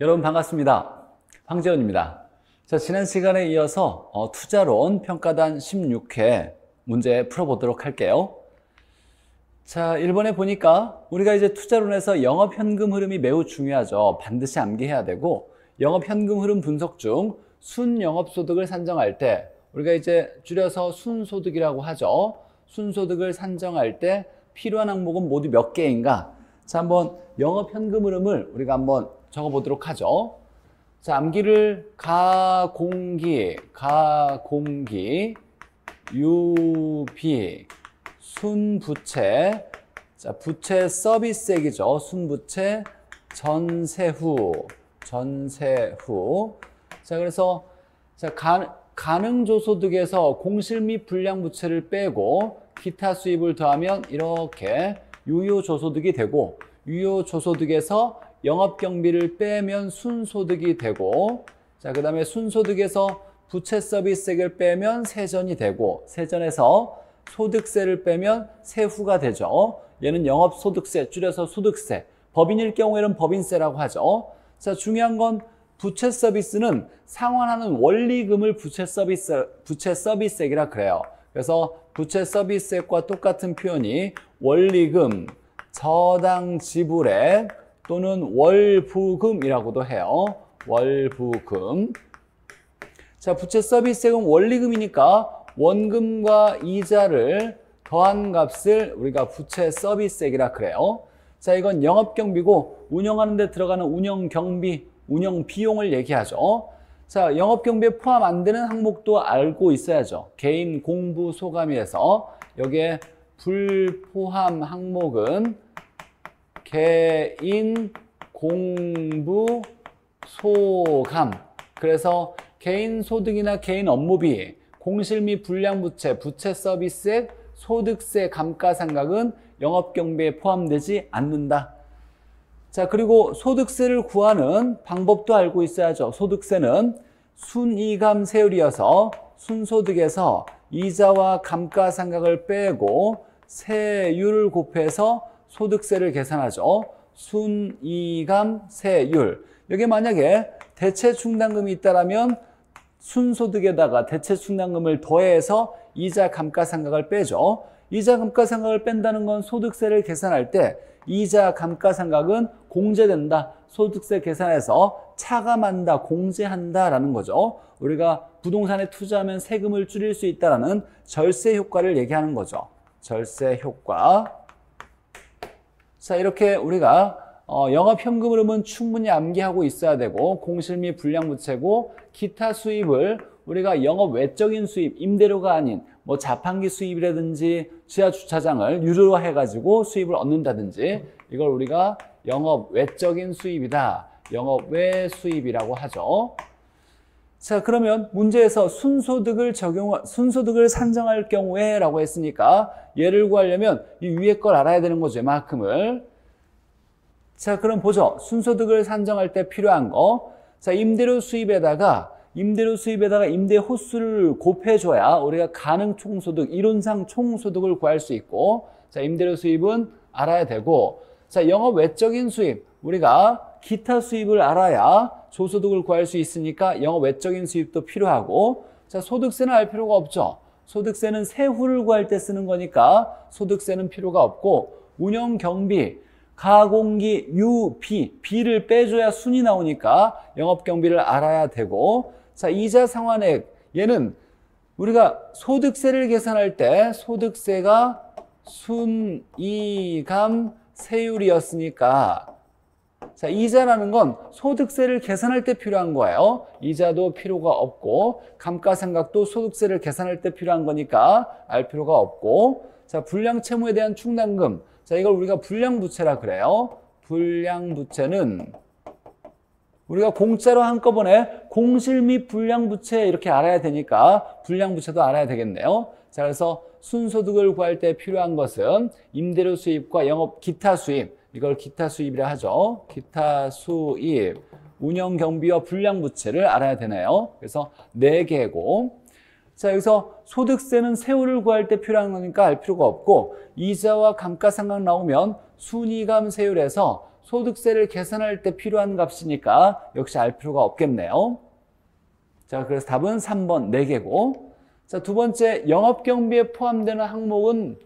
여러분 반갑습니다. 황재원입니다. 자, 지난 시간에 이어서 투자론 평가단 16회 문제 풀어보도록 할게요. 자, 1번에 보니까 우리가 이제 투자론에서 영업현금 흐름이 매우 중요하죠. 반드시 암기해야 되고, 영업현금 흐름 분석 중 순영업소득을 산정할 때 우리가 이제 줄여서 순소득이라고 하죠. 순소득을 산정할 때 필요한 항목은 모두 몇 개인가? 자, 한번 영업현금 흐름을 우리가 한번 적어보도록 하죠. 자, 암기를 가공기, 유비, 순부채, 자, 부채 서비스액이죠. 순부채, 전세후. 자, 그래서 자, 가능조소득에서 공실 및 불량부채를 빼고 기타 수입을 더하면 이렇게 유효조소득이 되고, 유효조소득에서 영업경비를 빼면 순소득이 되고, 자, 그 다음에 순소득에서 부채 서비스액을 빼면 세전이 되고, 세전에서 소득세를 빼면 세후가 되죠. 얘는 영업소득세, 줄여서 소득세. 법인일 경우에는 법인세라고 하죠. 자, 중요한 건 부채 서비스는 상환하는 원리금을 부채 서비스액이라 그래요. 그래서 부채 서비스액과 똑같은 표현이 원리금, 저당 지불액 또는 월부금이라고도 해요. 월부금. 자, 부채 서비스액은 원리금이니까 원금과 이자를 더한 값을 우리가 부채 서비스액이라 그래요. 자, 이건 영업경비고 운영하는 데 들어가는 운영경비, 운영비용을 얘기하죠. 자, 영업경비에 포함 안 되는 항목도 알고 있어야죠. 개인 공부 소감에서 여기에 불포함 항목은 개인 공부 소감. 그래서 개인 소득이나 개인 업무비, 공실 및 불량부채, 부채 서비스액, 소득세, 감가상각은 영업경비에 포함되지 않는다. 자, 그리고 소득세를 구하는 방법도 알고 있어야죠. 소득세는 순이감세율이어서 순소득에서 이자와 감가상각을 빼고 세율을 곱해서 소득세를 계산하죠. 순이감세율. 여기 만약에 대체충당금이 있다라면 순소득에다가 대체충당금을 더해서 이자 감가상각을 빼죠. 이자 감가상각을 뺀다는 건 소득세를 계산할 때 이자 감가상각은 공제된다. 소득세 계산해서 차감한다, 공제한다라는 거죠. 우리가 부동산에 투자하면 세금을 줄일 수 있다라는 절세 효과를 얘기하는 거죠. 절세 효과. 자, 이렇게 우리가 영업현금 흐름은 충분히 암기하고 있어야 되고, 공실 및 불량부채고, 기타 수입을 우리가 영업 외적인 수입, 임대료가 아닌 뭐 자판기 수입이라든지 지하 주차장을 유료로 해가지고 수입을 얻는다든지, 이걸 우리가 영업 외적인 수입이다, 영업 외 수입이라고 하죠. 자, 그러면 문제에서 순소득을 산정할 경우에라고 했으니까 얘를 구하려면 이 위에 걸 알아야 되는 거죠. 이만큼을. 자, 그럼 보죠. 순소득을 산정할 때 필요한 거. 자, 임대료 수입에다가 임대 호수를 곱해줘야 우리가 가능 총소득, 이론상 총소득을 구할 수 있고, 자, 임대료 수입은 알아야 되고, 자, 영업 외적인 수입, 우리가 기타 수입을 알아야 조소득을 구할 수 있으니까 영업 외적인 수입도 필요하고, 자, 소득세는 알 필요가 없죠. 소득세는 세후를 구할 때 쓰는 거니까 소득세는 필요가 없고, 운영 경비, 가공기, 유비, 비를 빼줘야 순이 나오니까 영업 경비를 알아야 되고, 자, 이자 상환액, 얘는 우리가 소득세를 계산할 때 소득세가 순이감 세율이었으니까, 자, 이자라는 건 소득세를 계산할 때 필요한 거예요. 이자도 필요가 없고, 감가상각도 소득세를 계산할 때 필요한 거니까 알 필요가 없고, 자, 불량채무에 대한 충당금, 자, 이걸 우리가 불량부채라 그래요. 불량부채는 우리가 공짜로 한꺼번에 공실 및 불량부채 이렇게 알아야 되니까 불량부채도 알아야 되겠네요. 자, 그래서 순소득을 구할 때 필요한 것은 임대료 수입과 영업 기타 수입, 이걸 기타 수입이라 하죠. 기타 수입, 운영경비와 불량부채를 알아야 되네요. 그래서 4개고, 자, 여기서 소득세는 세후를 구할 때 필요한 거니까 알 필요가 없고, 이자와 감가상각 나오면 순이감세율에서 소득세를 계산할 때 필요한 값이니까 역시 알 필요가 없겠네요. 자, 그래서 답은 3번 4개고. 자, 두 번째, 영업경비에 포함되는 항목은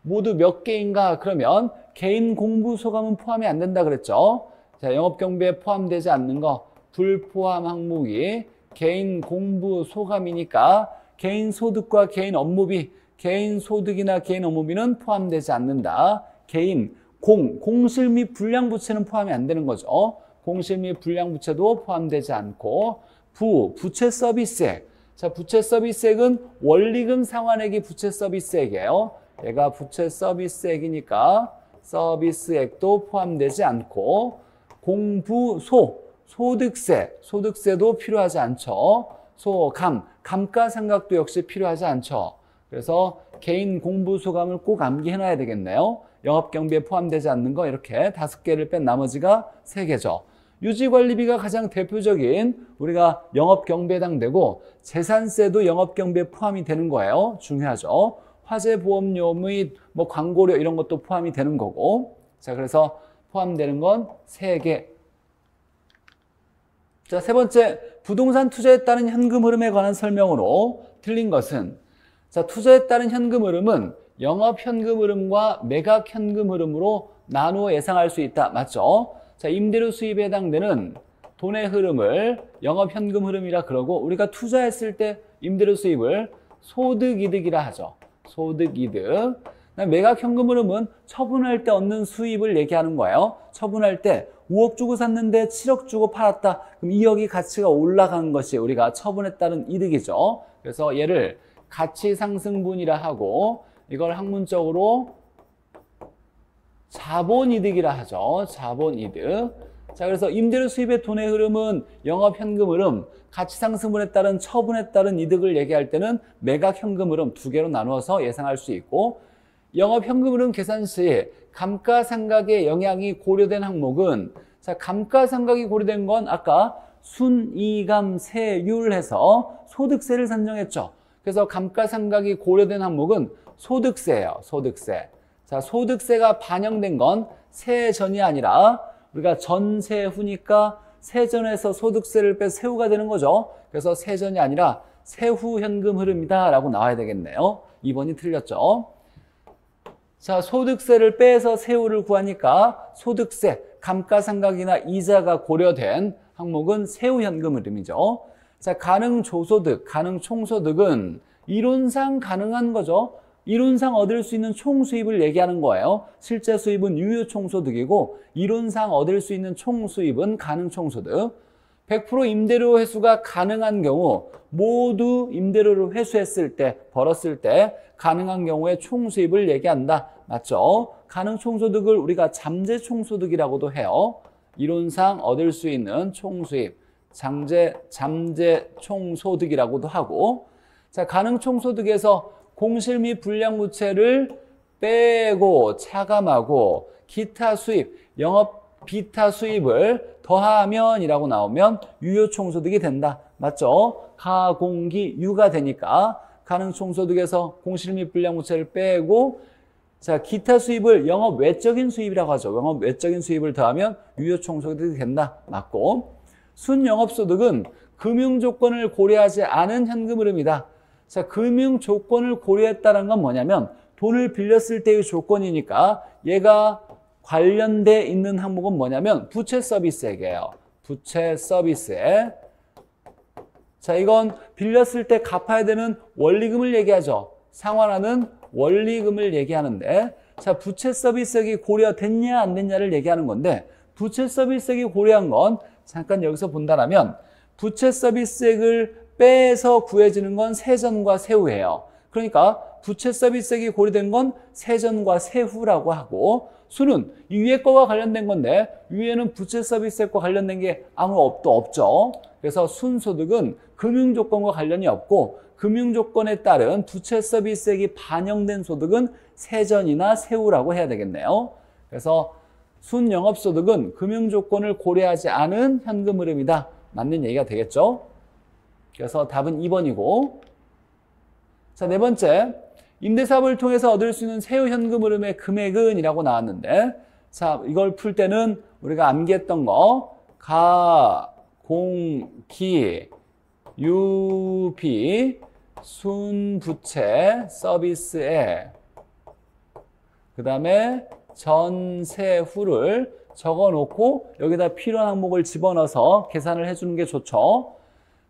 모두 몇 개인가? 그러면 개인 공부소감은 포함이 안 된다 그랬죠. 자, 영업경비에 포함되지 않는 거 불포함 항목이 개인 공부소감이니까 개인 소득과 개인 업무비, 개인 소득이나 개인 업무비는 포함되지 않는다. 개인 공실 및 불량부채는 포함이 안 되는 거죠. 공실 및 불량부채도 포함되지 않고 부채 서비스액. 자, 부채 서비스액은 원리금 상환액이 부채 서비스액이에요. 얘가 부채 서비스액이니까 서비스액도 포함되지 않고 소득세도 필요하지 않죠. 감가상각도 역시 필요하지 않죠. 그래서 개인 공부소감을 꼭 암기해놔야 되겠네요. 영업경비에 포함되지 않는 거 이렇게 5개를 뺀 나머지가 3개죠. 유지관리비가 가장 대표적인 우리가 영업경비에 해당되고 재산세도 영업경비에 포함이 되는 거예요. 중요하죠. 화재보험료 및 뭐 광고료 이런 것도 포함이 되는 거고. 자, 그래서 포함되는 건 3개. 자, 세 번째, 부동산 투자에 따른 현금 흐름에 관한 설명으로 틀린 것은, 자, 투자에 따른 현금 흐름은 영업 현금 흐름과 매각 현금 흐름으로 나누어 예상할 수 있다. 맞죠? 자, 임대료 수입에 해당되는 돈의 흐름을 영업 현금 흐름이라 그러고, 우리가 투자했을 때 임대료 수입을 소득이득이라 하죠. 소득이득. 매각 현금 흐름은 처분할 때 얻는 수입을 얘기하는 거예요. 처분할 때 5억 주고 샀는데 7억 주고 팔았다. 그럼 2억이 가치가 올라간 것이 우리가 처분에 따른 이득이죠. 그래서 얘를 가치상승분이라 하고, 이걸 학문적으로 자본이득이라 하죠. 자본이득. 자, 그래서 임대료 수입의 돈의 흐름은 영업 현금 흐름, 가치상승분에 따른 처분에 따른 이득을 얘기할 때는 매각 현금 흐름 2개로 나누어서 예상할 수 있고, 영업 현금 흐름 계산 시 감가상각의 영향이 고려된 항목은, 자, 감가상각이 고려된 건 아까 순이감세율 해서 소득세를 산정했죠. 그래서 감가상각이 고려된 항목은 소득세예요. 소득세. 자, 소득세가 반영된 건 세전이 아니라 우리가 전세후니까 세전에서 소득세를 빼 세후가 되는 거죠. 그래서 세전이 아니라 세후 현금 흐름이다 라고 나와야 되겠네요. 2번이 틀렸죠. 자, 소득세를 빼서 세후를 구하니까 소득세, 감가상각이나 이자가 고려된 항목은 세후 현금 흐름이죠. 자, 가능조소득, 가능총소득은 이론상 가능한 거죠. 이론상 얻을 수 있는 총수입을 얘기하는 거예요. 실제 수입은 유효총소득이고 이론상 얻을 수 있는 총수입은 가능총소득. 100% 임대료 회수가 가능한 경우, 모두 임대료를 회수했을 때, 벌었을 때 가능한 경우에 총수입을 얘기한다. 맞죠? 가능총소득을 우리가 잠재총소득이라고도 해요. 이론상 얻을 수 있는 총수입, 잠재총소득이라고도 하고. 자, 가능총소득에서 공실 및 불량부채를 빼고 차감하고 기타 수입, 영업 비타 수입을 더하면 이라고 나오면 유효총소득이 된다. 맞죠? 가공기 유가 되니까 가능총소득에서 공실 및 불량부채를 빼고, 자, 기타 수입을 영업 외적인 수입이라고 하죠. 영업 외적인 수입을 더하면 유효총소득이 된다. 맞고, 순영업소득은 금융조건을 고려하지 않은 현금 흐름이다. 자, 금융조건을 고려했다는 건 뭐냐면 돈을 빌렸을 때의 조건이니까 얘가 관련돼 있는 항목은 뭐냐면 부채 서비스액이에요. 부채 서비스액. 자, 이건 빌렸을 때 갚아야 되는 원리금을 얘기하죠. 상환하는 원리금을 얘기하는데, 자, 부채 서비스액이 고려됐냐 안 됐냐를 얘기하는 건데, 부채 서비스액이 고려한 건 잠깐 여기서 본다라면 부채 서비스액을 빼서 구해지는 건 세전과 세후예요. 그러니까 부채 서비스액이 고려된 건 세전과 세후라고 하고, 수는 이 위에 거와 관련된 건데 위에는 부채 서비스액과 관련된 게 아무것도 없죠. 그래서 순소득은 금융조건과 관련이 없고, 금융조건에 따른 부채 서비스액이 반영된 소득은 세전이나 세후라고 해야 되겠네요. 그래서 순영업소득은 금융조건을 고려하지 않은 현금 흐름이다. 맞는 얘기가 되겠죠. 그래서 답은 2번이고. 자, 네 번째, 임대사업을 통해서 얻을 수 있는 세후 현금 흐름의 금액은 이라고 나왔는데, 자, 이걸 풀 때는 우리가 암기했던 거 가, 공, 기, 유비, 순, 부채, 서비스에 그 다음에 전세, 후를 적어놓고 여기다 필요한 항목을 집어넣어서 계산을 해주는 게 좋죠.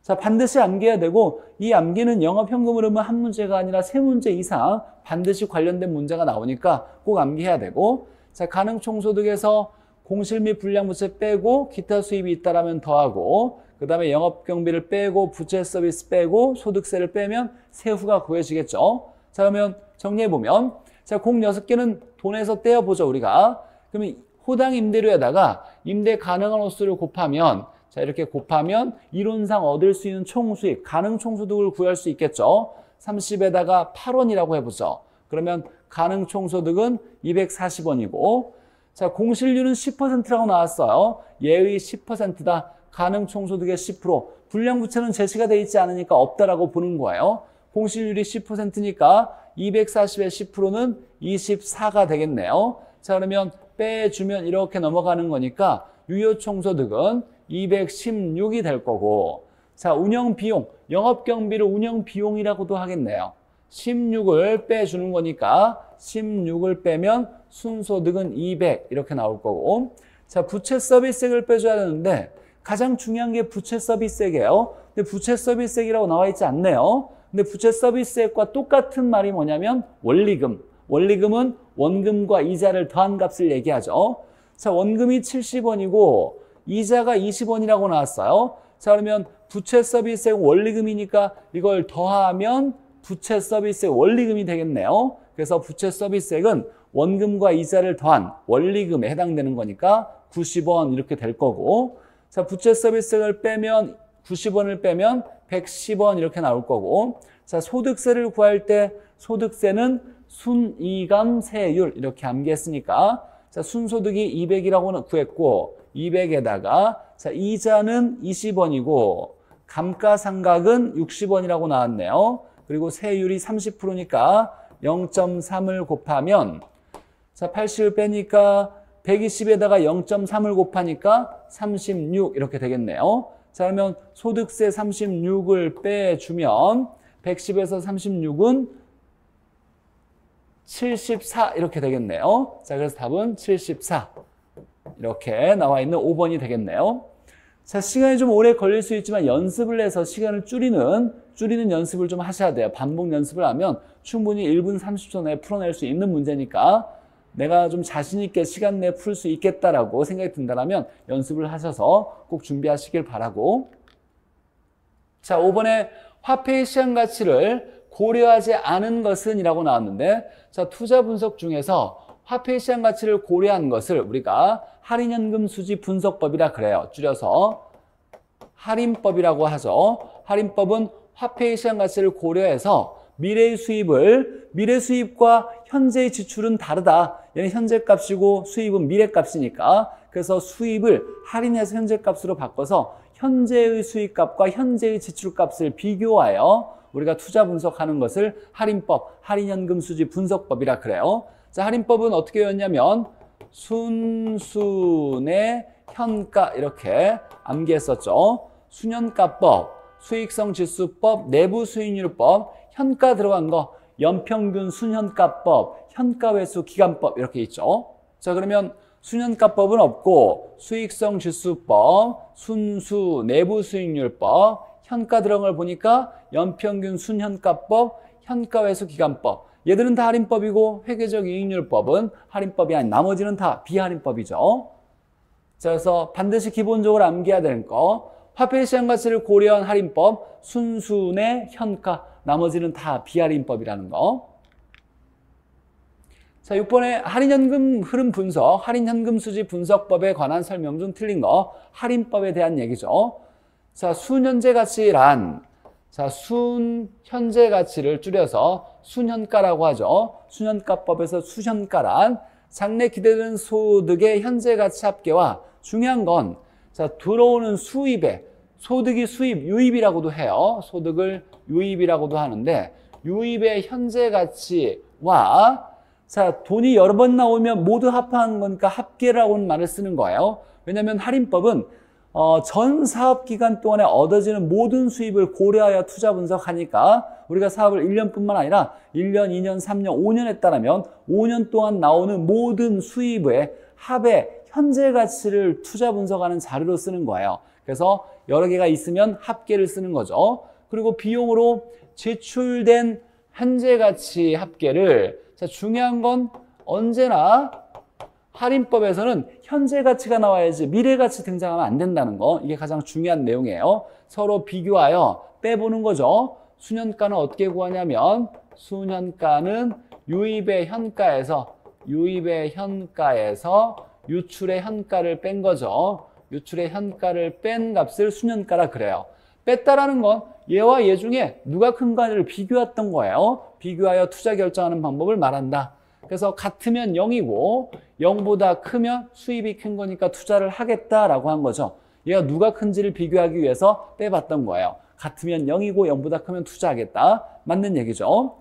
자, 반드시 암기해야 되고 이 암기는 영업현금 흐름은 한 문제가 아니라 세 문제 이상 반드시 관련된 문제가 나오니까 꼭 암기해야 되고 자, 가능총소득에서 공실 및 불량부채 빼고 기타 수입이 있다라면 더하고 그 다음에 영업경비를 빼고 부채 서비스 빼고 소득세를 빼면 세후가 구해지겠죠. 자, 그러면 정리해보면 자, 공 6개는 돈에서 떼어보죠, 우리가. 그러면 호당 임대료에다가 임대 가능한 호수를 곱하면 자, 이렇게 곱하면 이론상 얻을 수 있는 총수익, 가능 총소득을 구할 수 있겠죠. 30에다가 8원이라고 해보죠. 그러면 가능 총소득은 240원이고 자, 공실률은 10%라고 나왔어요. 예의 10%다. 가능 총소득의 10%. 불량부채는 제시가 돼 있지 않으니까 없다라고 보는 거예요. 공실률이 10%니까 240의 10%는 24가 되겠네요. 자, 그러면 빼주면 이렇게 넘어가는 거니까 유효총소득은 216이 될 거고 자, 운영비용, 영업경비를 운영비용이라고도 하겠네요. 16을 빼주는 거니까 16을 빼면 순소득은 200 이렇게 나올 거고 자, 부채 서비스액을 빼줘야 되는데 가장 중요한 게 부채 서비스액이에요. 근데 부채 서비스액이라고 나와 있지 않네요. 근데 부채 서비스액과 똑같은 말이 뭐냐면 원리금. 원리금은 원금과 이자를 더한 값을 얘기하죠. 자, 원금이 70원이고 이자가 20원이라고 나왔어요. 자, 그러면 부채 서비스액 원리금이니까 이걸 더하면 부채 서비스액 원리금이 되겠네요. 그래서 부채 서비스액은 원금과 이자를 더한 원리금에 해당되는 거니까 90원 이렇게 될 거고 자, 부채 서비스액을 빼면 90원을 빼면 110원 이렇게 나올 거고 자, 소득세를 구할 때 소득세는 순이감세율 이렇게 암기했으니까 자, 순소득이 200이라고 구했고 200에다가 자, 이자는 20원이고 감가상각은 60원이라고 나왔네요. 그리고 세율이 30%니까 0.3을 곱하면 자, 80을 빼니까 120에다가 0.3을 곱하니까 36 이렇게 되겠네요. 자, 그러면 소득세 36을 빼주면 110에서 36은 74 이렇게 되겠네요. 자, 그래서 답은 74 이렇게 나와 있는 5번이 되겠네요. 자, 시간이 좀 오래 걸릴 수 있지만 연습을 해서 시간을 줄이는 연습을 좀 하셔야 돼요. 반복 연습을 하면 충분히 1분 30초 내에 풀어낼 수 있는 문제니까 내가 좀 자신 있게 시간 내에 풀 수 있겠다라고 생각이 든다면 연습을 하셔서 꼭 준비하시길 바라고 자, 5번에 화폐의 시장 가치를 고려하지 않은 것은 이라고 나왔는데 자, 투자 분석 중에서 화폐의 시장 가치를 고려한 것을 우리가 할인연금 수지 분석법이라 그래요. 줄여서 할인법이라고 하죠. 할인법은 화폐의 시장 가치를 고려해서 미래의 수입과 현재의 지출은 다르다. 얘는 현재 값이고 수입은 미래 값이니까 그래서 수입을 할인해서 현재 값으로 바꿔서 현재의 수입값과 현재의 지출값을 비교하여 우리가 투자 분석하는 것을 할인법, 할인연금 수지 분석법이라 그래요. 자, 할인법은 어떻게 외웠냐면 순순의 현가 이렇게 암기했었죠. 순현가법, 수익성지수법, 내부수익률법, 현가 들어간 거 연평균 순현가법, 현가회수 기간법 이렇게 있죠. 자, 그러면 순현가법은 없고 수익성지수법, 순수 내부수익률법, 현가 들어간 걸 보니까 연평균 순현가법, 현가회수 기간법 얘들은 다 할인법이고 회계적 이익률법은 할인법이 아닌 나머지는 다 비할인법이죠. 자, 그래서 반드시 기본적으로 암기해야 되는 거 화폐의 시장 가치를 고려한 할인법, 순순의 현가 나머지는 다 비할인법이라는 거. 자, 6번에 할인연금 흐름 분석, 할인연금 수지 분석법에 관한 설명 중 틀린 거 할인법에 대한 얘기죠. 자, 순현재 가치란 자, 순현재 가치를 줄여서 순현가라고 하죠. 순현가법에서 수현가란 장래 기대되는 소득의 현재 가치 합계와 중요한 건 자, 들어오는 수입에 소득이 수입, 유입이라고도 해요. 소득을 유입이라고도 하는데 유입의 현재 가치와 자, 돈이 여러 번 나오면 모두 합한 거니까 합계라고는 말을 쓰는 거예요. 왜냐하면 할인법은 전 사업 기간 동안에 얻어지는 모든 수입을 고려하여 투자 분석하니까 우리가 사업을 1년뿐만 아니라 1년, 2년, 3년, 5년 했다면 5년 동안 나오는 모든 수입의 합의 현재 가치를 투자 분석하는 자료로 쓰는 거예요. 그래서 여러 개가 있으면 합계를 쓰는 거죠. 그리고 비용으로 제출된 현재 가치 합계를, 자, 중요한 건 언제나 할인법에서는 현재 가치가 나와야지 미래 가치 등장하면 안 된다는 거, 이게 가장 중요한 내용이에요. 서로 비교하여 빼보는 거죠. 수년가는 어떻게 구하냐면 수년가는 유입의 현가에서 유출의 현가를 뺀 거죠. 유출의 현가를 뺀 값을 수년가라 그래요. 뺐다라는 건 얘와 얘 중에 누가 큰가를 비교했던 거예요. 비교하여 투자 결정하는 방법을 말한다. 그래서 같으면 0이고 0보다 크면 수입이 큰 거니까 투자를 하겠다라고 한 거죠. 얘가 누가 큰지를 비교하기 위해서 빼봤던 거예요. 같으면 0이고 0보다 크면 투자하겠다. 맞는 얘기죠.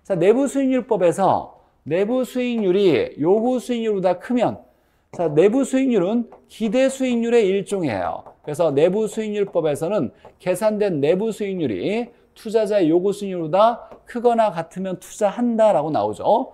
자, 내부 수익률법에서 내부 수익률이 요구 수익률보다 크면, 자, 내부 수익률은 기대 수익률의 일종이에요. 그래서 내부 수익률법에서는 계산된 내부 수익률이 투자자의 요구 수익률보다 크거나 같으면 투자한다라고 나오죠.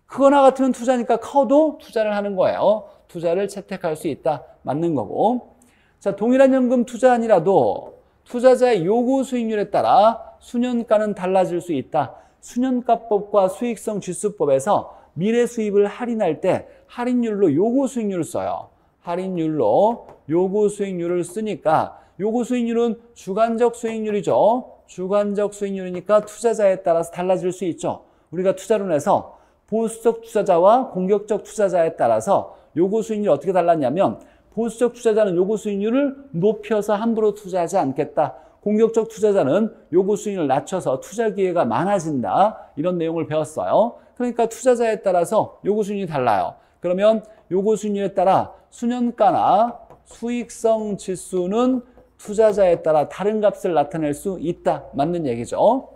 크거나 같으면 투자니까 커도 투자를 하는 거예요. 투자를 채택할 수 있다. 맞는 거고. 자, 동일한 현금 투자안이라도 투자자의 요구 수익률에 따라 수년가는 달라질 수 있다. 수년가법과 수익성 지수법에서 미래 수입을 할인할 때 할인율로 요구 수익률을 써요. 할인율로 요구 수익률을 쓰니까 요구 수익률은 주관적 수익률이죠. 주관적 수익률이니까 투자자에 따라서 달라질 수 있죠. 우리가 투자론에서 보수적 투자자와 공격적 투자자에 따라서 요구 수익률이 어떻게 달랐냐면 보수적 투자자는 요구 수익률을 높여서 함부로 투자하지 않겠다. 공격적 투자자는 요구 수익률을 낮춰서 투자 기회가 많아진다. 이런 내용을 배웠어요. 그러니까 투자자에 따라서 요구 수익률이 달라요. 그러면 요구 수익률에 따라 수년가나 수익성 지수는 투자자에 따라 다른 값을 나타낼 수 있다. 맞는 얘기죠.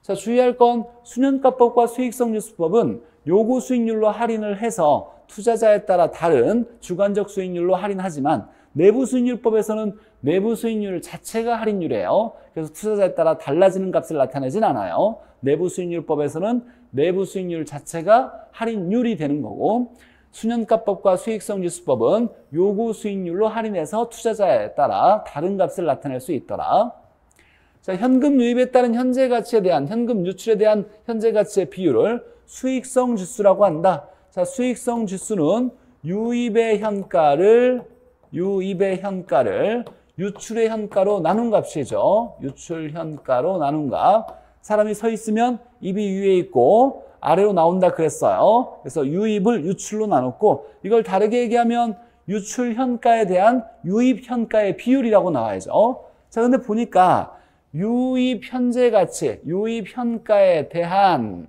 자, 주의할 건 수년가법과 수익성 지수법은 요구 수익률로 할인을 해서 투자자에 따라 다른 주관적 수익률로 할인하지만 내부 수익률법에서는 내부 수익률 자체가 할인율이에요. 그래서 투자자에 따라 달라지는 값을 나타내진 않아요. 내부 수익률법에서는 내부 수익률 자체가 할인율이 되는 거고, 수년가법과 수익성 지수법은 요구 수익률로 할인해서 투자자에 따라 다른 값을 나타낼 수 있더라. 자, 현금 유입에 따른 현재 가치에 대한, 현금 유출에 대한 현재 가치의 비율을 수익성 지수라고 한다. 자, 수익성 지수는 유입의 현가를 유출의 현가로 나눈 값이죠. 유출 현가로 나눈 값. 사람이 서 있으면 입이 위에 있고 아래로 나온다 그랬어요. 그래서 유입을 유출로 나눴고, 이걸 다르게 얘기하면 유출 현가에 대한 유입 현가의 비율이라고 나와야죠. 자, 근데 보니까 유입 현재 가치, 유입 현가에 대한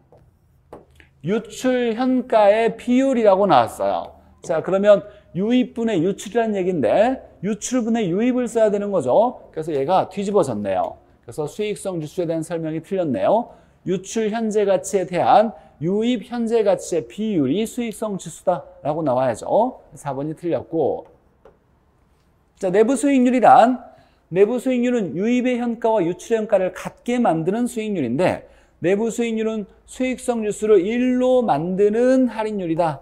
유출 현가의 비율이라고 나왔어요. 자, 그러면 유입분의 유출이라는 얘기인데 유출분의 유입을 써야 되는 거죠. 그래서 얘가 뒤집어졌네요. 그래서 수익성 지수에 대한 설명이 틀렸네요. 유출 현재 가치에 대한 유입 현재 가치의 비율이 수익성 지수다라고 나와야죠. 4번이 틀렸고. 자, 내부 수익률이란, 내부 수익률은 유입의 현가와 유출의 현가를 같게 만드는 수익률인데, 내부 수익률은 수익성 지수를 1로 만드는 할인율이다.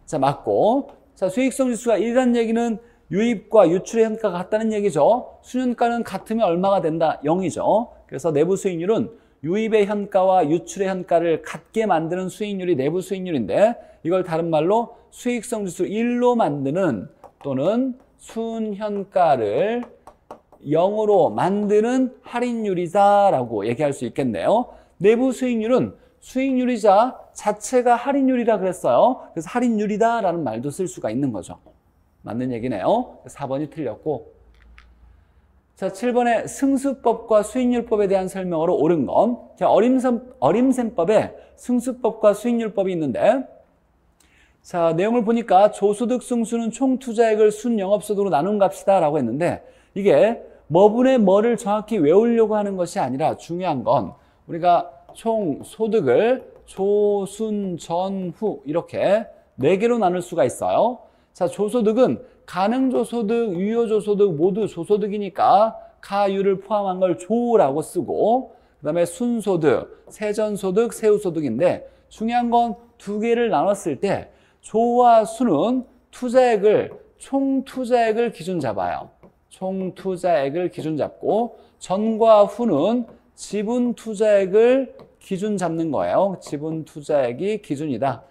자, 맞고. 자, 수익성 지수가 1이라는 얘기는 유입과 유출의 현가가 같다는 얘기죠. 수년가는 같으면 얼마가 된다? 0이죠. 그래서 내부 수익률은 유입의 현가와 유출의 현가를 같게 만드는 수익률이 내부 수익률인데, 이걸 다른 말로 수익성 지수 1로 만드는 또는 순현가를 0으로 만드는 할인율이다라고 얘기할 수 있겠네요. 내부 수익률은 수익률이자 자체가 할인율이라 그랬어요. 그래서 할인율이다라는 말도 쓸 수가 있는 거죠. 맞는 얘기네요. 4번이 틀렸고. 자, 7번에 승수법과 수익률법에 대한 설명으로 옳은 건, 자, 어림셈법에 승수법과 수익률법이 있는데, 자, 내용을 보니까 조소득 승수는 총 투자액을 순 영업소득으로 나눈 값이다 라고 했는데, 이게 뭐분의 뭐를 정확히 외우려고 하는 것이 아니라 중요한 건 우리가 총 소득을 조, 순, 전, 후 이렇게 4개로 나눌 수가 있어요. 자, 조소득은 가능조소득, 유효조소득 모두 조소득이니까 가유를 포함한 걸 조라고 쓰고, 그 다음에 순소득, 세전소득, 세후소득인데 중요한 건 2개를 나눴을 때 조와 수는 총 투자액을 기준 잡아요. 총 투자액을 기준 잡고, 전과 후는 지분 투자액을 기준 잡는 거예요. 지분 투자액이 기준이다.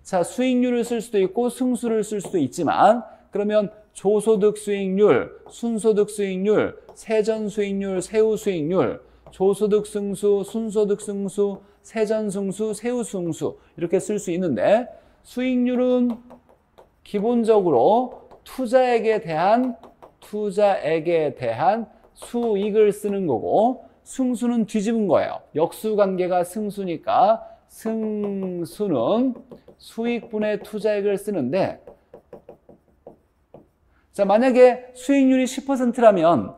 자, 수익률을 쓸 수도 있고 승수를 쓸 수도 있지만, 그러면 조소득 수익률, 순소득 수익률, 세전 수익률, 세후 수익률, 조소득 승수, 순소득 승수, 세전 승수, 세후 승수 이렇게 쓸 수 있는데, 수익률은 기본적으로 투자액에 대한 수익을 쓰는 거고, 승수는 뒤집은 거예요. 역수관계가 승수니까 승수는 수익분의 투자액을 쓰는데, 자, 만약에 수익률이 10%라면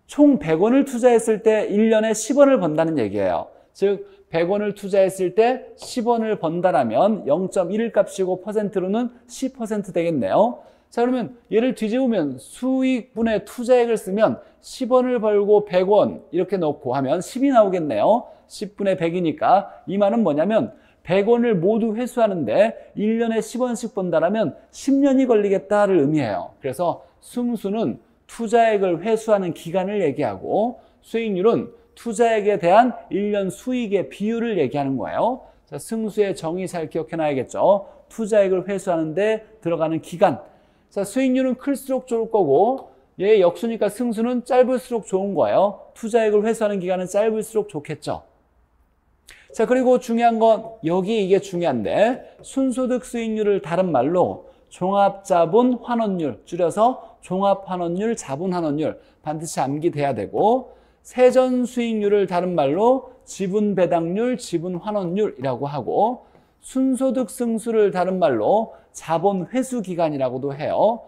총 100원을 투자했을 때 1년에 10원을 번다는 얘기예요. 즉 100원을 투자했을 때 10원을 번다라면 0.1 값이고 %로는 10% 되겠네요. 자, 그러면 얘를 뒤집으면 수익분의 투자액을 쓰면 10원을 벌고 100원 이렇게 넣고 하면 10이 나오겠네요. 10분의 100이니까 이 말은 뭐냐면 100원을 모두 회수하는데 1년에 10원씩 번다라면 10년이 걸리겠다를 의미해요. 그래서 승수는 투자액을 회수하는 기간을 얘기하고, 수익률은 투자액에 대한 1년 수익의 비율을 얘기하는 거예요. 자, 승수의 정의 잘 기억해놔야겠죠. 투자액을 회수하는데 들어가는 기간. 자, 수익률은 클수록 좋을 거고, 얘 역수니까 승수는 짧을수록 좋은 거예요. 투자액을 회수하는 기간은 짧을수록 좋겠죠. 자, 그리고 중요한 건 여기 이게 중요한데, 순소득 수익률을 다른 말로 종합자본 환원율, 줄여서 종합환원율, 자본환원율 반드시 암기돼야 되고, 세전 수익률을 다른 말로 지분배당률, 지분환원율이라고 하고, 순소득 승수를 다른 말로 자본 회수 기간이라고도 해요.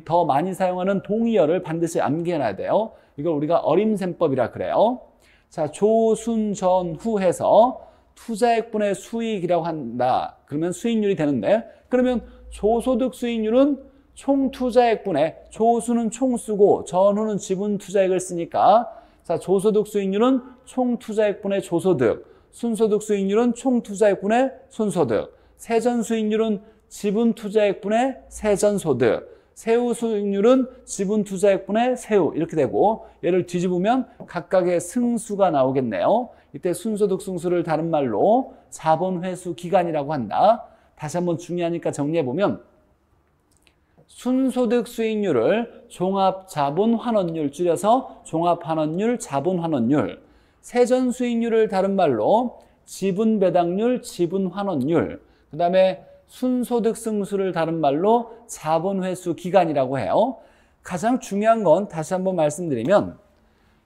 더 많이 사용하는 동의어를 반드시 암기해놔야 돼요. 이걸 우리가 어림셈법이라 그래요. 자, 조, 순, 전, 후 해서 투자액분의 수익이라고 한다. 그러면 수익률이 되는데, 그러면 조소득 수익률은 총 투자액분의, 조수는 총수고 전후는 지분 투자액을 쓰니까, 자, 조소득 수익률은 총 투자액분의 조소득, 순소득 수익률은 총 투자액분의 순소득, 세전 수익률은 지분 투자액분의 세전소득, 세후 수익률은 지분 투자액분의 세후 이렇게 되고, 얘를 뒤집으면 각각의 승수가 나오겠네요. 이때 순소득 승수를 다른 말로 자본 회수 기간이라고 한다. 다시 한번 중요하니까 정리해보면, 순소득 수익률을 종합자본환원율, 줄여서 종합환원율, 자본환원율, 세전 수익률을 다른 말로 지분배당률, 지분환원율, 그 다음에 순소득 승수를 다른 말로 자본회수 기간이라고 해요. 가장 중요한 건 다시 한번 말씀드리면,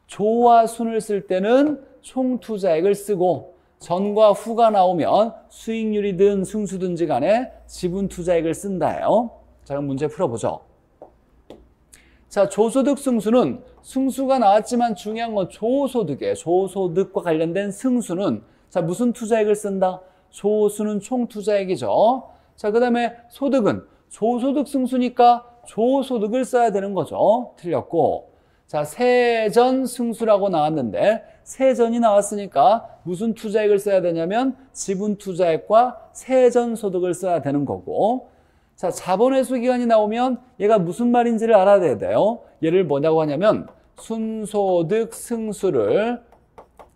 조와 순을 쓸 때는 총 투자액을 쓰고, 전과 후가 나오면 수익률이든 승수든지 간에 지분 투자액을 쓴다예요. 자, 그럼 문제 풀어보죠. 자, 조소득 승수는 승수가 나왔지만 중요한 건 조소득이에요. 조소득과 관련된 승수는, 자, 무슨 투자액을 쓴다? 조수는 총 투자액이죠. 자, 그 다음에 소득은 조소득 승수니까 조소득을 써야 되는 거죠. 틀렸고, 자, 세전 승수라고 나왔는데, 세전이 나왔으니까 무슨 투자액을 써야 되냐면 지분 투자액과 세전 소득을 써야 되는 거고, 자, 자본회수 기간이 나오면 얘가 무슨 말인지를 알아야 돼요. 얘를 뭐냐고 하냐면 순소득 승수를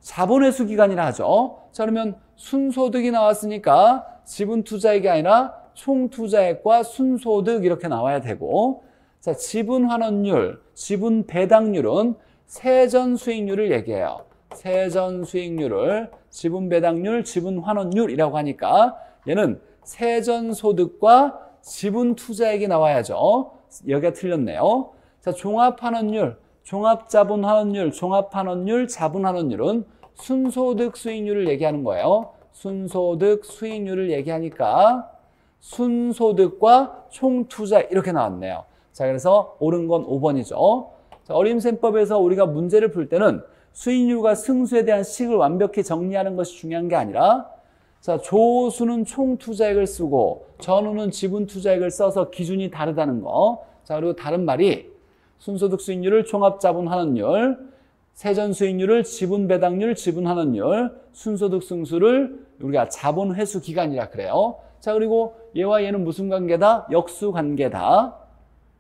자본회수 기간이라 하죠. 자, 그러면 순소득이 나왔으니까 지분 투자액이 아니라 총 투자액과 순소득 이렇게 나와야 되고, 자, 지분 환원율, 지분 배당률은 세전 수익률을 얘기해요. 세전 수익률을 지분 배당률, 지분 환원율이라고 하니까 얘는 세전 소득과 지분 투자액이 나와야죠. 여기가 틀렸네요. 자, 종합환원율, 종합자본환원율, 종합환원율, 자본환원율은 순소득 수익률을 얘기하는 거예요. 순소득 수익률을 얘기하니까 순소득과 총투자 이렇게 나왔네요. 자, 그래서 옳은 건 5번이죠. 자, 어림셈법에서 우리가 문제를 풀 때는 수익률과 승수에 대한 식을 완벽히 정리하는 것이 중요한 게 아니라 자, 조수는 총 투자액을 쓰고 전후는 지분 투자액을 써서 기준이 다르다는 거. 자, 그리고 다른 말이 순소득 수익률을 종합자본환원율, 세전 수익률을 지분배당률, 지분환원율, 순소득 승수를 우리가 자본회수 기간이라 그래요. 자, 그리고 얘와 얘는 무슨 관계다? 역수 관계다.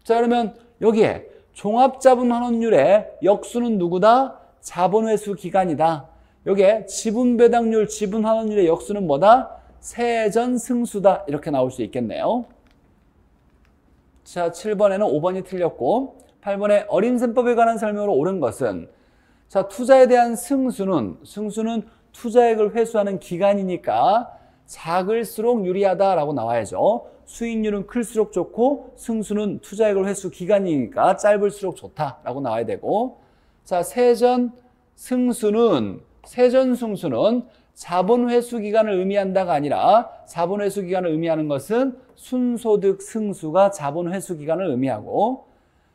자, 그러면 여기에 종합자본환원율의 역수는 누구다? 자본회수 기간이다. 여기에 지분배당률, 지분환원율의 역수는 뭐다? 세전승수다. 이렇게 나올 수 있겠네요. 자, 7번에는 5번이 틀렸고 8번에 어림셈법에 관한 설명으로 옳은 것은 자, 투자에 대한 승수는 투자액을 회수하는 기간이니까 작을수록 유리하다라고 나와야죠. 수익률은 클수록 좋고 승수는 투자액을 회수 기간이니까 짧을수록 좋다라고 나와야 되고 자, 세전승수는 자본 회수 기간을 의미한다가 아니라 자본 회수 기간을 의미하는 것은 순소득 승수가 자본 회수 기간을 의미하고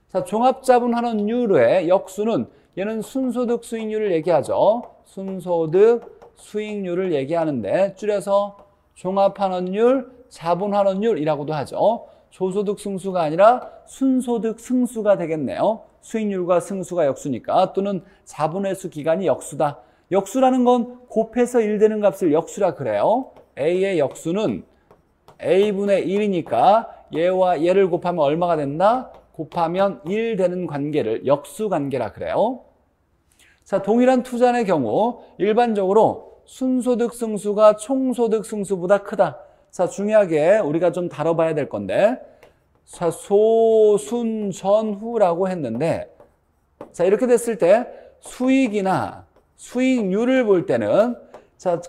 자, 종합자본환원율의 역수는 얘는 순소득 수익률을 얘기하죠. 순소득 수익률을 얘기하는데 줄여서 종합환원율, 자본환원율이라고도 하죠. 조소득 승수가 아니라 순소득 승수가 되겠네요. 수익률과 승수가 역수니까 또는 자본회수 기간이 역수다. 역수라는 건 곱해서 1 되는 값을 역수라 그래요. A의 역수는 A분의 1이니까 얘와 얘를 곱하면 얼마가 된다? 곱하면 1 되는 관계를 역수 관계라 그래요. 자, 동일한 투자의 경우 일반적으로 순소득 승수가 총소득 승수보다 크다. 자, 중요하게 우리가 좀 다뤄봐야 될 건데 자, 소순전후라고 했는데 자, 이렇게 됐을 때 수익이나 수익률을 볼 때는 자,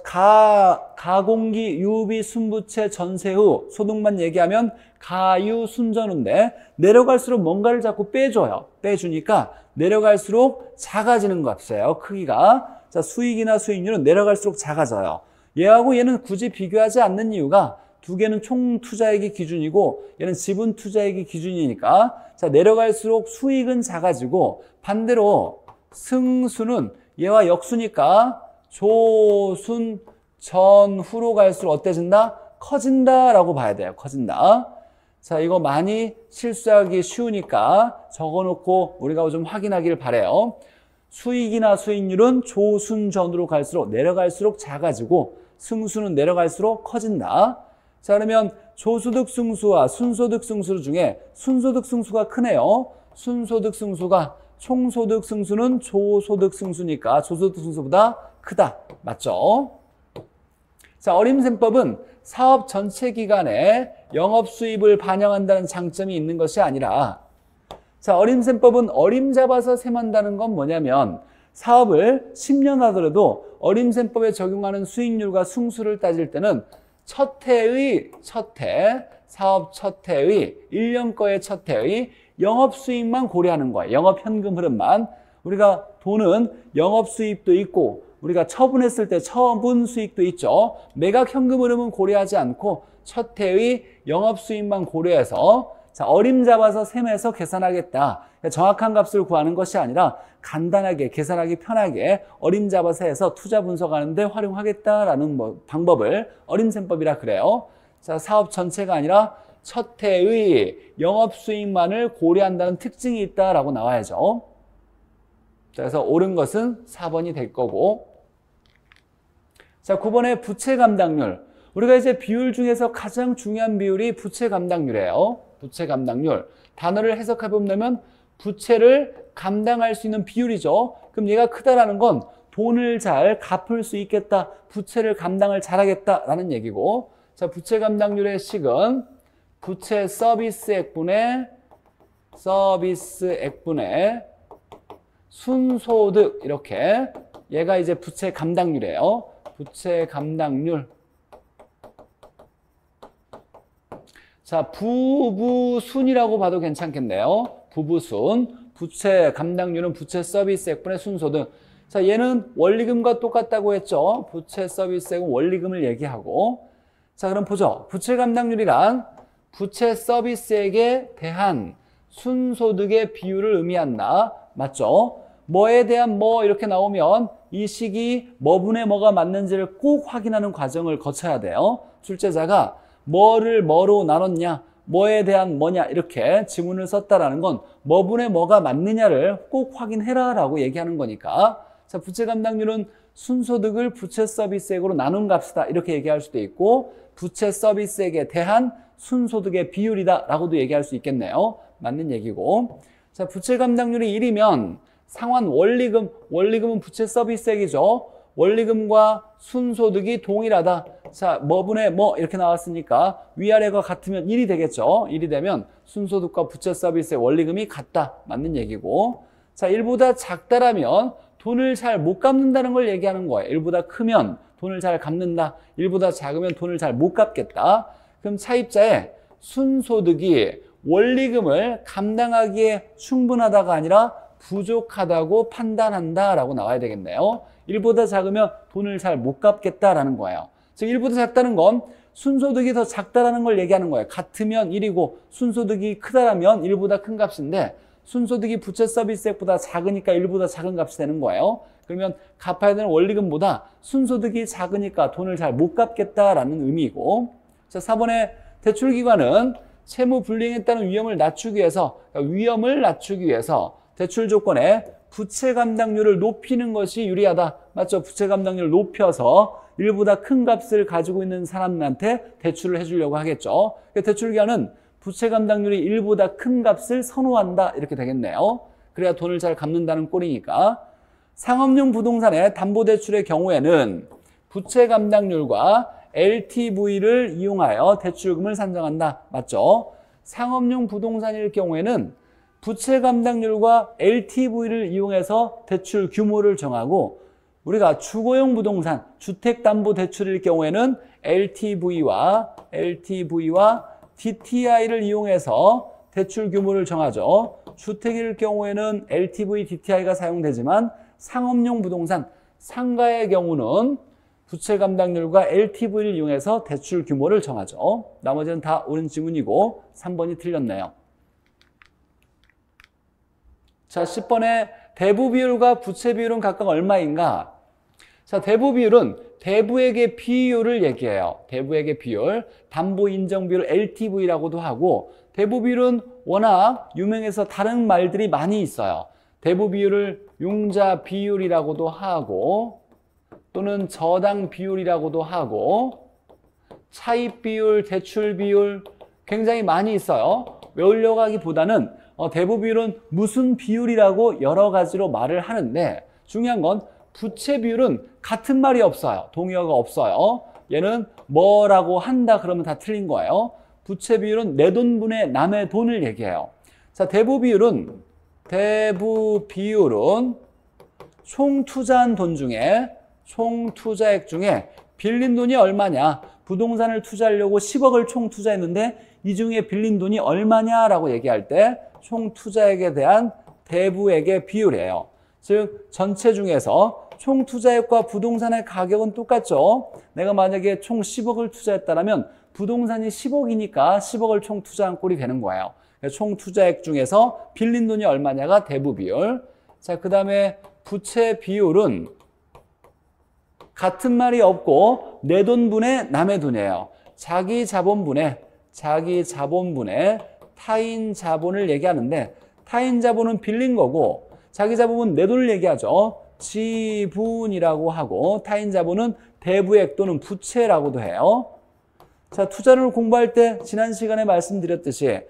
가공기, 유비, 순부채, 전세후, 소득만 얘기하면 가유, 순전후인데 내려갈수록 뭔가를 자꾸 빼줘요. 빼주니까 내려갈수록 작아지는 것 같아요. 크기가. 자, 수익이나 수익률은 내려갈수록 작아져요. 얘하고 얘는 굳이 비교하지 않는 이유가 두 개는 총 투자액이 기준이고 얘는 지분 투자액이 기준이니까 자, 내려갈수록 수익은 작아지고 반대로 승수는 얘와 역수니까 조순 전후로 갈수록 어때진다? 커진다라고 봐야 돼요. 커진다. 자, 이거 많이 실수하기 쉬우니까 적어놓고 우리가 좀 확인하기를 바라요. 수익이나 수익률은 조순 전후로 갈수록 내려갈수록 작아지고 승수는 내려갈수록 커진다. 자, 그러면 조소득 승수와 순소득 승수 중에 순소득 승수가 크네요. 순소득 승수가 총소득 승수는 조소득 승수니까 조소득 승수보다 크다. 맞죠? 자, 어림셈법은 사업 전체 기간에 영업수입을 반영한다는 장점이 있는 것이 아니라 자, 어림셈법은 어림잡아서 셈한다는 건 뭐냐면 사업을 10년 하더라도 어림셈법에 적용하는 수익률과 승수를 따질 때는 첫 해의 사업 첫 해의 1년 거의 첫 해의 영업수익만 고려하는 거예요. 영업현금 흐름만. 우리가 돈은 영업수입도 있고 우리가 처분했을 때 처분 수익도 있죠. 매각 현금 흐름은 고려하지 않고 첫 해의 영업수익만 고려해서 자, 어림잡아서 셈해서 계산하겠다. 그러니까 정확한 값을 구하는 것이 아니라 간단하게 계산하기 편하게 어림잡아서 해서 투자 분석하는 데 활용하겠다라는 방법을 어림셈법이라 그래요. 자, 사업 전체가 아니라 첫 해의 영업수익만을 고려한다는 특징이 있다라고 나와야죠. 그래서 옳은 것은 4번이 될 거고 자, 9번에 부채 감당률. 우리가 이제 비율 중에서 가장 중요한 비율이 부채 감당률이에요. 부채 감당률. 단어를 해석해 보면 부채를 감당할 수 있는 비율이죠. 그럼 얘가 크다라는 건 돈을 잘 갚을 수 있겠다. 부채를 감당을 잘하겠다라는 얘기고 자, 부채 감당률의 식은 부채 서비스액분의 순소득 이렇게 얘가 이제 부채 감당률이에요. 부채 감당률. 자, 부부순이라고 봐도 괜찮겠네요. 부부순. 부채 감당률은 부채 서비스액분의 순소득. 자, 얘는 원리금과 똑같다고 했죠. 부채 서비스액은 원리금을 얘기하고. 자, 그럼 보죠. 부채 감당률이란 부채 서비스액에 대한 순소득의 비율을 의미한다. 맞죠? 뭐에 대한 뭐 이렇게 나오면 이 식이 뭐분의 뭐가 맞는지를 꼭 확인하는 과정을 거쳐야 돼요. 출제자가 뭐를 뭐로 나눴냐, 뭐에 대한 뭐냐 이렇게 지문을 썼다라는 건 뭐분의 뭐가 맞느냐를 꼭 확인해라 라고 얘기하는 거니까. 자, 부채 감당률은 순소득을 부채 서비스액으로 나눈 값이다 이렇게 얘기할 수도 있고, 부채 서비스액에 대한 순소득의 비율이다 라고도 얘기할 수 있겠네요. 맞는 얘기고. 자, 부채 감당률이 1이면 상환 원리금은 부채 서비스액이죠. 원리금과 순소득이 동일하다. 자, 뭐분의 뭐 이렇게 나왔으니까 위아래가 같으면 1이 되겠죠. 1이 되면 순소득과 부채 서비스액 원리금이 같다. 맞는 얘기고. 자, 1보다 작다라면 돈을 잘 못 갚는다는 걸 얘기하는 거예요. 1보다 크면 돈을 잘 갚는다. 1보다 작으면 돈을 잘 못 갚겠다. 그럼 차입자의 순소득이 원리금을 감당하기에 충분하다가 아니라 부족하다고 판단한다라고 나와야 되겠네요. 1보다 작으면 돈을 잘 못 갚겠다라는 거예요. 즉 1보다 작다는 건 순소득이 더 작다라는 걸 얘기하는 거예요. 같으면 1이고 순소득이 크다라면 1보다 큰 값인데, 순소득이 부채 서비스액보다 작으니까 1보다 작은 값이 되는 거예요. 그러면 갚아야 되는 원리금보다 순소득이 작으니까 돈을 잘 못 갚겠다라는 의미이고. 자, 4번의 대출기관은 채무 불이행에 따른 위험을 낮추기 위해서 대출 조건에 부채 감당률을 높이는 것이 유리하다. 맞죠? 부채 감당률을 높여서 1보다 큰 값을 가지고 있는 사람한테 대출을 해주려고 하겠죠. 대출기관은 부채 감당률이 1보다 큰 값을 선호한다 이렇게 되겠네요. 그래야 돈을 잘 갚는다는 꼴이니까. 상업용 부동산의 담보대출의 경우에는 부채 감당률과 LTV를 이용하여 대출금을 산정한다. 맞죠? 상업용 부동산일 경우에는 부채 감당률과 LTV를 이용해서 대출 규모를 정하고, 우리가 주거용 부동산, 주택담보대출일 경우에는 LTV와 DTI를 이용해서 대출 규모를 정하죠. 주택일 경우에는 LTV, DTI가 사용되지만 상업용 부동산, 상가의 경우는 부채 감당률과 LTV를 이용해서 대출 규모를 정하죠. 나머지는 다 옳은 지문이고 3번이 틀렸네요. 자, 10번에 대부 비율과 부채 비율은 각각 얼마인가? 자, 대부 비율은 대부액의 비율을 얘기해요. 대부액의 비율, 담보 인정 비율 LTV라고도 하고, 대부 비율은 워낙 유명해서 다른 말들이 많이 있어요. 대부 비율을 융자 비율이라고도 하고, 또는 저당 비율이라고도 하고, 차입 비율, 대출 비율 굉장히 많이 있어요. 외우려고 하기보다는 대부 비율은 무슨 비율이라고 여러 가지로 말을 하는데, 중요한 건 부채 비율은 같은 말이 없어요. 동의어가 없어요. 얘는 뭐라고 한다 그러면 다 틀린 거예요. 부채 비율은 내 돈분의 남의 돈을 얘기해요. 자, 대부 비율은 총 투자한 돈 중에, 총 투자액 중에 빌린 돈이 얼마냐, 부동산을 투자하려고 10억을 총 투자했는데 이 중에 빌린 돈이 얼마냐라고 얘기할 때 총 투자액에 대한 대부액의 비율이에요. 즉 전체 중에서 총 투자액과 부동산의 가격은 똑같죠. 내가 만약에 총 10억을 투자했다면 부동산이 10억이니까 10억을 총 투자한 꼴이 되는 거예요. 총 투자액 중에서 빌린 돈이 얼마냐가 대부 비율. 자, 그 다음에 부채 비율은 같은 말이 없고 내 돈분의 남의 돈이에요. 자기 자본분의 타인 자본을 얘기하는데, 타인 자본은 빌린 거고 자기 자본은 내 돈을 얘기하죠. 지분이라고 하고, 타인 자본은 대부액 또는 부채라고도 해요. 자, 투자를 공부할 때 지난 시간에 말씀드렸듯이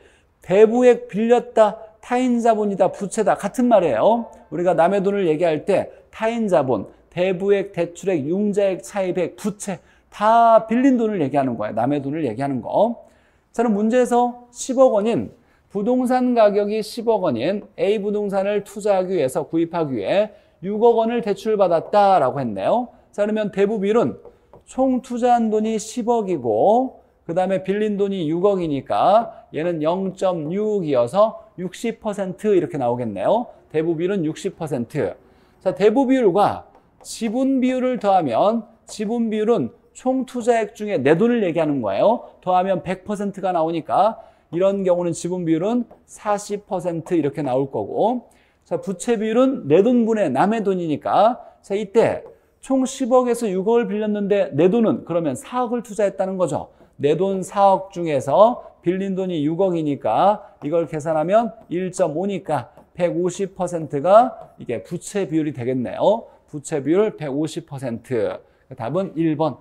대부액 빌렸다, 타인 자본이다, 부채다 같은 말이에요. 우리가 남의 돈을 얘기할 때 타인 자본, 대부액, 대출액, 융자액, 차입액, 부채 다 빌린 돈을 얘기하는 거예요. 남의 돈을 얘기하는 거. 저는 문제에서 10억 원인 부동산 가격이 10억 원인 A 부동산을 투자하기 위해서, 구입하기 위해 6억 원을 대출받았다라고 했네요. 자, 그러면 대부 비율은 총 투자한 돈이 10억이고 그 다음에 빌린 돈이 6억이니까 얘는 0.6이어서 60% 이렇게 나오겠네요. 대부 비율은 60%. 자, 대부 비율과 지분 비율을 더하면, 지분 비율은 총 투자액 중에 내 돈을 얘기하는 거예요. 더하면 100%가 나오니까 이런 경우는 지분 비율은 40% 이렇게 나올 거고, 자, 부채 비율은 내 돈분의 남의 돈이니까 자, 이때 총 10억에서 6억을 빌렸는데 내 돈은 그러면 4억을 투자했다는 거죠. 내 돈 4억 중에서 빌린 돈이 6억이니까 이걸 계산하면 1.5니까 150%가 이게 부채 비율이 되겠네요. 부채 비율 150%. 답은 1번.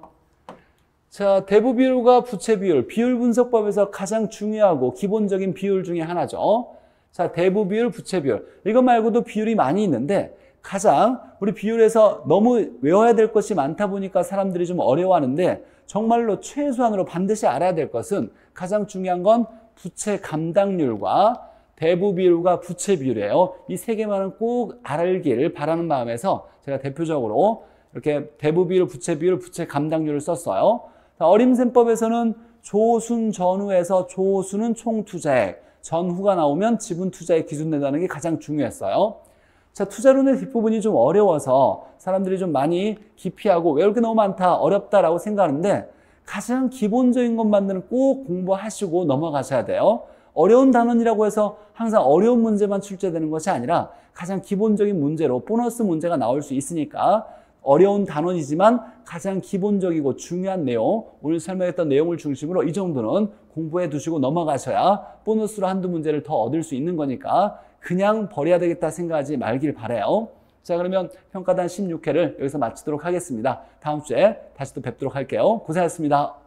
자, 대부 비율과 부채 비율, 비율 분석법에서 가장 중요하고 기본적인 비율 중에 하나죠. 자, 대부 비율, 부채 비율. 이것 말고도 비율이 많이 있는데 가장 우리 비율에서 너무 외워야 될 것이 많다 보니까 사람들이 좀 어려워하는데 정말로 최소한으로 반드시 알아야 될 것은 가장 중요한 건 부채 감당률과 대부 비율과 부채 비율이에요. 이 세 개만은 꼭 알길 바라는 마음에서 제가 대표적으로 이렇게 대부 비율, 부채 비율, 부채 감당률을 썼어요. 어림셈법에서는 조순 전후에서 조순은 총투자액, 전후가 나오면 지분 투자액 기준 낸다는 게 가장 중요했어요. 자, 투자론의 뒷부분이 좀 어려워서 사람들이 좀 많이 기피하고 외울 게 너무 많다, 어렵다라고 생각하는데 가장 기본적인 것만은 꼭 공부하시고 넘어가셔야 돼요. 어려운 단원이라고 해서 항상 어려운 문제만 출제되는 것이 아니라 가장 기본적인 문제로 보너스 문제가 나올 수 있으니까 어려운 단원이지만 가장 기본적이고 중요한 내용, 오늘 설명했던 내용을 중심으로 이 정도는 공부해 두시고 넘어가셔야 보너스로 한두 문제를 더 얻을 수 있는 거니까 그냥 버려야 되겠다 생각하지 말길 바라요. 자, 그러면 평가단 16회를 여기서 마치도록 하겠습니다. 다음 주에 다시 또 뵙도록 할게요. 고생하셨습니다.